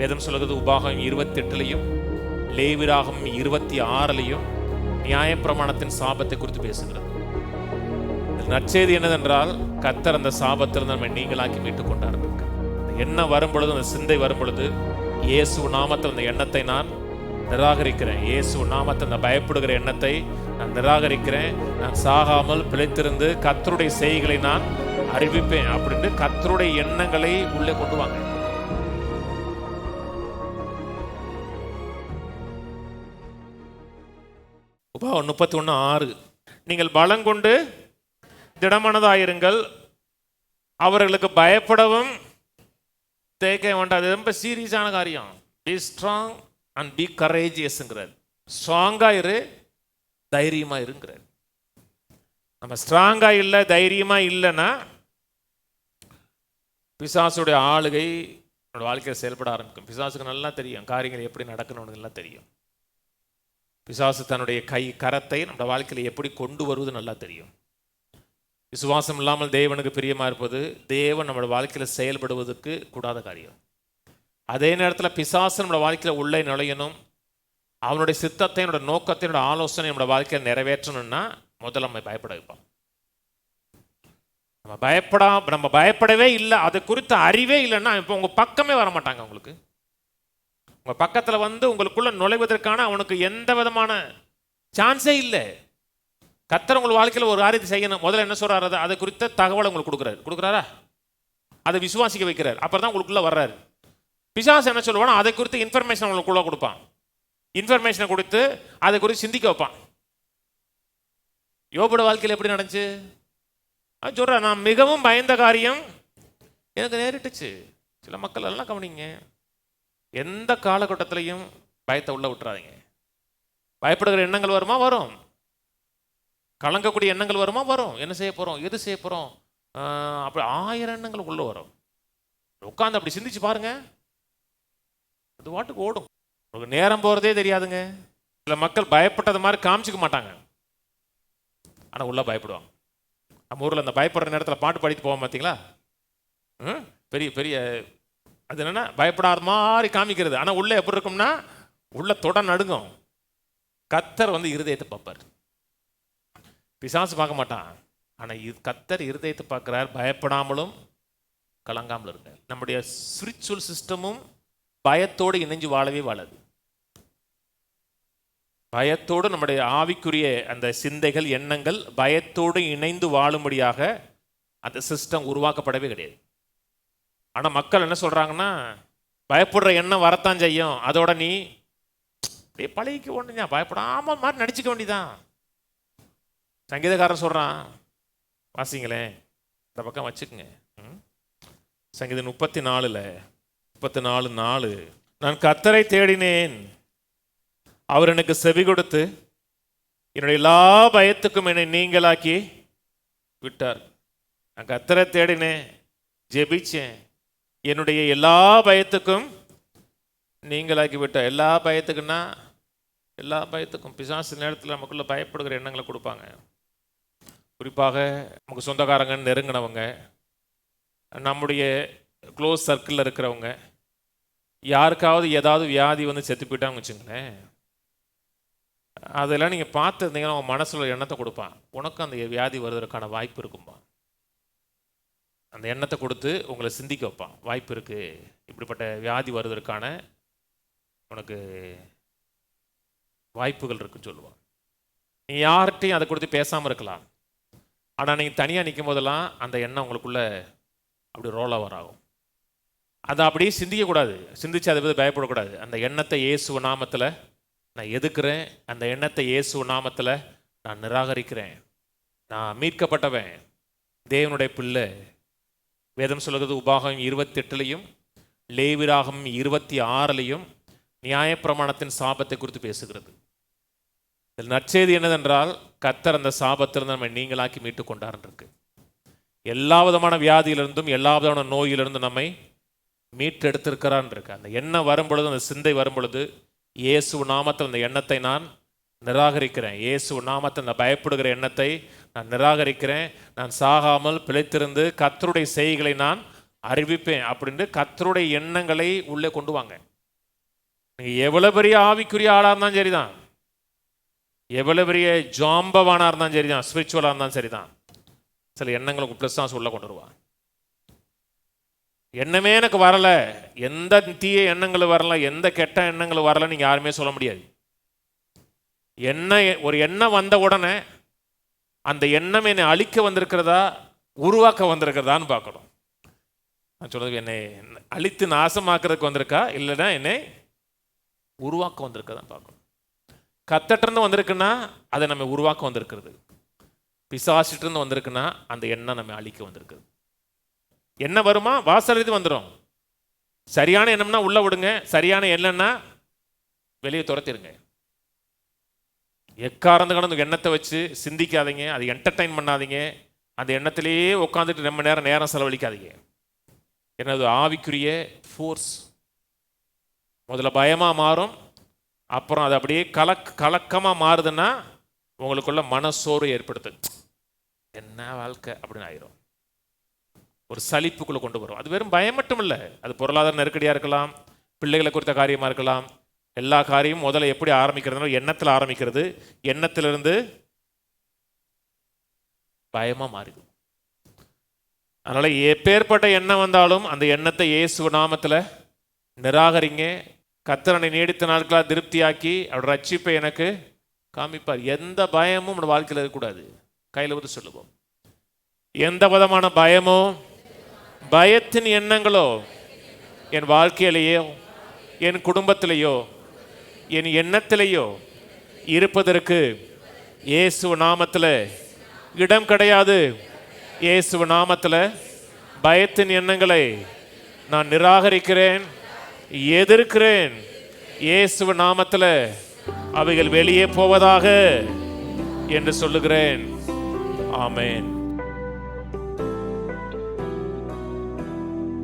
வேதம் சொல்லுகிறது உபாகம் 28 லேவியராகமம் 26 நியாயப்பிரமாணத்தின் சாபத்தை குறித்து பேசுகிறது. நற்செய்தி என்னதென்றால் கர்த்தர் அந்த சாபத்தில் நம்மை நீங்களாக்கி மீட்டுக் கொண்டார். எண்ணம் வரும் பொழுது, அந்த சிந்தை வரும் பொழுது, இயேசு நாமத்தில் அந்த எண்ணத்தை நான் நிராகரிக்கிறேன். இயேசு நாமத்தில் அந்த பயப்படுகிற எண்ணத்தை நான் நிராகரிக்கிறேன். நான் சாகாமல் பிழைத்திருந்து கர்த்தருடைய செய்கைகளை நான் அறிவிப்பேன் அப்படின்னு கர்த்தருடைய எண்ணங்களை உள்ளே கொண்டு வாங்க. உபாகம் 31:6 நீங்கள் பலங்கொண்டு திடமனதாயிருங்கள், அவர்களுக்கு பயப்படவும் தேக்க வேண்டாம். அது ரொம்ப சீரியஸான காரியம். பி ஸ்ட்ராங் அண்ட் பி கரேஜியஸ்ங்கிறார். ஸ்ட்ராங்கா இரு, தைரியமா இருங்கிறார். நம்ம ஸ்ட்ராங்கா இல்லை, தைரியமா இல்லைன்னா பிசாசுடைய ஆளுகை என்னோட வாழ்க்கையில் செயல்பட ஆரம்பிக்கும். பிசாசுக்கு நல்லா தெரியும் காரியங்கள் எப்படி நடக்கணும்னு நல்லா தெரியும். பிசாசு தன்னுடைய கரத்தை நம்ம வாழ்க்கையில் எப்படி கொண்டு வருவது நல்லா தெரியும். விசுவாசம் இல்லாமல் தேவனுக்கு பிரியமா இருப்பது தேவன் நம்மளோட வாழ்க்கையில் செயல்படுவதற்கு கூடாத காரியம். அதே நேரத்தில் பிசாசு நம்மளோட வாழ்க்கையில் உள்ளே நுழையணும், அவனுடைய சித்தத்தை, என்னோட நோக்கத்தை, என்னோட ஆலோசனை நம்மளோட வாழ்க்கையில் நிறைவேற்றணும்னா முதல்ல நம்ம பயப்பட வைப்போம். நம்ம பயப்படவே இல்லை, அது குறித்த அறிவே இல்லைன்னா இப்போ உங்கள் பக்கமே வர மாட்டாங்க. உங்கள் பக்கத்தில் வந்து உங்களுக்குள்ள நுழைவதற்கான அவனுக்கு எந்த விதமான சான்ஸே இல்லை. கர்த்தர் உங்கள் வாழ்க்கையில் ஒரு காரியத்தை செய்யணும், முதல்ல என்ன சொல்கிறாரு, அதை குறித்த தகவலை உங்களுக்கு கொடுக்குறாரா, அதை விசுவாசிக்க வைக்கிறார். அப்புறம் தான் உங்களுக்குள்ளே வர்றாரு. பிசாசு என்ன சொல்லுவானா, அதை குறித்து இன்ஃபர்மேஷன் உங்களுக்குள்ள கொடுப்பான். இன்ஃபர்மேஷனை கொடுத்து அதை குறித்து சிந்திக்க வைப்பான். யோபோட வாழ்க்கையில் எப்படி நடந்துச்சு சொல்கிறேன். நான் மிகவும் பயந்த காரியம் எனக்கு நேரிட்டுச்சு. சில மக்கள் எல்லாம் கவனிங்க, எந்த காலகட்டத்திலையும் பயத்தை உள்ள விட்டுறாதீங்க. பயப்படுகிற எண்ணங்கள் வருமா? வரும். கலங்கக்கூடிய எண்ணங்கள் வருமா? வரும். என்ன செய்ய போகிறோம், எது செய்ய போகிறோம், அப்படி 1000 எண்ணங்கள் உள்ள வரும். உட்காந்து அப்படி சிந்திச்சு பாருங்க, அது வாட்டுக்கு ஓடும். உங்களுக்கு நேரம் போகிறதே தெரியாதுங்க. சில மக்கள் பயப்பட்டது மாதிரி காமிச்சிக்க மாட்டாங்க, ஆனால் உள்ள பயப்படுவாங்க. நம்ம ஊரில் அந்த பயப்படுற நேரத்தில் பாட்டு பாடிட்டு போவோம் பார்த்தீங்களா? பெரிய பெரிய அது என்னென்னா பயப்படாத மாதிரி காமிக்கிறது, ஆனால் உள்ளே எப்படி இருக்கும்னா உள்ள தொட நடுங்கும். கர்த்தர் வந்து இருதயத்தை பார்ப்பார், பிசாசு பார்க்க மாட்டான். ஆனால் கர்த்தர் இருதயத்தை பார்க்குறார். பயப்படாமலும் கலங்காமலும் இருக்க. நம்முடைய ஸ்பிரிச்சுவல் சிஸ்டமும் பயத்தோடு இணைஞ்சு வாழவே வாழாது. பயத்தோடு நம்முடைய ஆவிக்குரிய அந்த சிந்தைகள், எண்ணங்கள் பயத்தோடு இணைந்து வாழும்படியாக அந்த சிஸ்டம் உருவாக்கப்படவே கிடையாது. ஆனால் மக்கள் என்ன சொல்கிறாங்கன்னா, பயப்படுற எண்ணம் வரத்தான் செய்யும், அதோட நீ அப்படியே பழகிக்க ஒன்றுங்க, பயப்படாமல் மாதிரி நடிச்சுக்க வேண்டியதான். சங்கீதக்காரன் சொல்கிறான், வாசிங்களேன், இந்த பக்கம் வச்சுக்கோங்க. சங்கீதம் 34:4 நான் கர்த்தரை தேடினேன், அவர் எனக்கு செவி கொடுத்து என்னுடைய எல்லா பயத்துக்கும் என்னை நீங்களாக்கி விட்டார். நான் கர்த்தரை தேடினேன், ஜெபிச்சேன், என்னுடைய எல்லா பயத்துக்கும் நீங்களாக்கி விட்டார். எல்லா பயத்துக்குன்னா எல்லா பயத்துக்கும். பிசாசு நேரத்தில் நமக்குள்ள பயப்படுகிற எண்ணங்களை கொடுப்பாங்க. குறிப்பாக நமக்கு சொந்தக்காரங்க, நெருங்கினவங்க, நம்முடைய க்ளோஸ் சர்க்கிளில் இருக்கிறவங்க, யாருக்காவது ஏதாவது வியாதி வந்து செத்து போயிட்டாங்க வச்சுங்களேன், அதெல்லாம் நீங்கள் பார்த்துருந்தீங்கன்னா உங்கள் மனசில் எண்ணத்தை கொடுப்பான், உனக்கும் அந்த வியாதி வருவதற்கான வாய்ப்பு இருக்கும்பா. அந்த எண்ணத்தை கொடுத்து உங்களை சிந்திக்க வைப்பான். வாய்ப்பு இருக்குது, இப்படிப்பட்ட வியாதி வருவதற்கான உனக்கு வாய்ப்புகள் இருக்குன்னு சொல்லுவான். நீ யார்கிட்டையும் அதை கொடுத்து பேசாமல் இருக்கலாம், ஆனால் நீங்கள் தனியாக நிற்கும் போதெல்லாம் அந்த எண்ணம் உங்களுக்குள்ளே அப்படி ரோல் ஓவர் ஆகும். அதை அப்படியே சிந்திக்கக்கூடாது, சிந்திச்சு அதை பற்றி பயப்படக்கூடாது. அந்த எண்ணத்தை இயேசு நாமத்தில் நான் எதுக்குறேன், அந்த எண்ணத்தை இயேசு நாமத்தில் நான் நிராகரிக்கிறேன். நான் மீட்கப்பட்டவன், தேவனுடைய பிள்ளை. வேதம் சொல்லுகிறது உபாகம் 28 லேவியராகமம் 26 நியாயப்பிரமாணத்தின் சாபத்தை குறித்து பேசுகிறது. இதில் நற்செய்தி என்னதென்றால் கர்த்தர் அந்த சாபத்திலிருந்து நம்மை நீங்களாக்கி மீட்டு கொண்டார் இருக்கு. எல்லா விதமான வியாதியிலிருந்தும் எல்லா விதமான நோயிலிருந்தும் நம்மை மீட்டெடுத்திருக்கிறான் இருக்கு. அந்த எண்ணம் வரும் பொழுது, அந்த சிந்தை வரும் பொழுது, இயேசு நாமத்தில் அந்த எண்ணத்தை நான் நிராகரிக்கிறேன். இயேசு நாமத்தில் அந்த பயப்படுகிற எண்ணத்தை நான் நிராகரிக்கிறேன். நான் சாகாமல் பிழைத்திருந்து கர்த்தருடைய செய்கைகளை நான் அறிவிப்பேன் அப்படின்னு கர்த்தருடைய எண்ணங்களை உள்ளே கொண்டு வாங்க. நீங்க எவ்வளவு பெரிய ஆவிக்குரிய ஆளா இருந்தாலும் சரிதான், எவ்வளவு பெரிய ஜாம்பவானா இருந்தாலும் சரிதான், ஸ்பிரிச்சுவலா இருந்தாலும் சரிதான், சில எண்ணங்களுக்கு ப்ளஸ் தான் உள்ள கொண்டு வருவான். எண்ணமே எனக்கு வரல, எந்த தீய எண்ணங்கள் வரல, எந்த கெட்ட எண்ணங்கள் வரல, நீங்க யாருமே சொல்ல முடியாது. ஒரு எண்ணம் வந்த உடனே அந்த எண்ணம் என்னை அழிக்க வந்திருக்கிறதா உருவாக்க வந்திருக்கிறதான்னு பார்க்கணும். நான் சொல்றது என்னை அழித்து நாசமாக்குறதுக்கு வந்திருக்கா இல்லைன்னா என்னை உருவாக்க வந்திருக்கதான் பார்க்கணும். கத்தட்டிருந்து வந்திருக்குன்னா அதை நம்ம உருவாக்க வந்திருக்கிறது, பிசாசிட்டிருந்து வந்திருக்குன்னா அந்த எண்ணம் நம்ம அழிக்க வந்திருக்குது. என்ன வருமா? வாசல் இது வந்துடும். சரியான எண்ணம்னா உள்ள விடுங்க, சரியான எண்ணம்னா வெளியே துரத்திடுங்க. எக்காரந்து கடந்து எண்ணத்தை வச்சு சிந்திக்காதீங்க, அது என்டர்டைன் பண்ணாதீங்க, அந்த எண்ணத்திலேயே உட்காந்துட்டு ரொம்ப நேரம் செலவழிக்காதீங்க. என்னது ஆவிக்குரிய ஃபோர்ஸ் முதல்ல பயமாக மாறும், அப்புறம் அது அப்படியே கலக்கமாக மாறுதுன்னா உங்களுக்குள்ள மனசோர்வு ஏற்படுத்து. என்ன வாழ்க்கை அப்படின்னு ஆயிரும், ஒரு சலிப்புக்குள்ளே கொண்டு வரும். அது வெறும் பயம் மட்டும் இல்லை, அது பொருளாதார நெருக்கடியாக இருக்கலாம், பிள்ளைகளை குறித்த காரியமாக இருக்கலாம். எல்லா காரியமும் முதல்ல எப்படி ஆரம்பிக்கிறதுனா எண்ணத்தில் ஆரம்பிக்கிறது, எண்ணத்திலிருந்து பயமா மாறிடும். அதனால எப்பேற்பட்ட எண்ணம் வந்தாலும் அந்த எண்ணத்தை இயேசு நாமத்தில் நிராகரிங்க. கர்த்தரை நீடித்த நாட்களாக திருப்தியாக்கி அவரோட ரட்சிப்பை எனக்கு காமிப்பார். எந்த பயமும் நம்ம வாழ்க்கையில் இருக்கக்கூடாது. கையில் வந்து சொல்லுவோம், எந்த விதமான பயமோ பயத்தின் எண்ணங்களோ என் வாழ்க்கையிலேயோ என் குடும்பத்திலேயோ என் எண்ணத்திலேயோ இருப்பதற்கு இயேசு நாமத்தில் இடம் கிடையாது. இயேசு நாமத்தில் பயத்தின் எண்ணங்களை நான் நிராகரிக்கிறேன், எதிர்க்கிறேன். இயேசு நாமத்தில் அவைகள் வெளியே போவதாக என்று சொல்லுகிறேன். ஆமென்.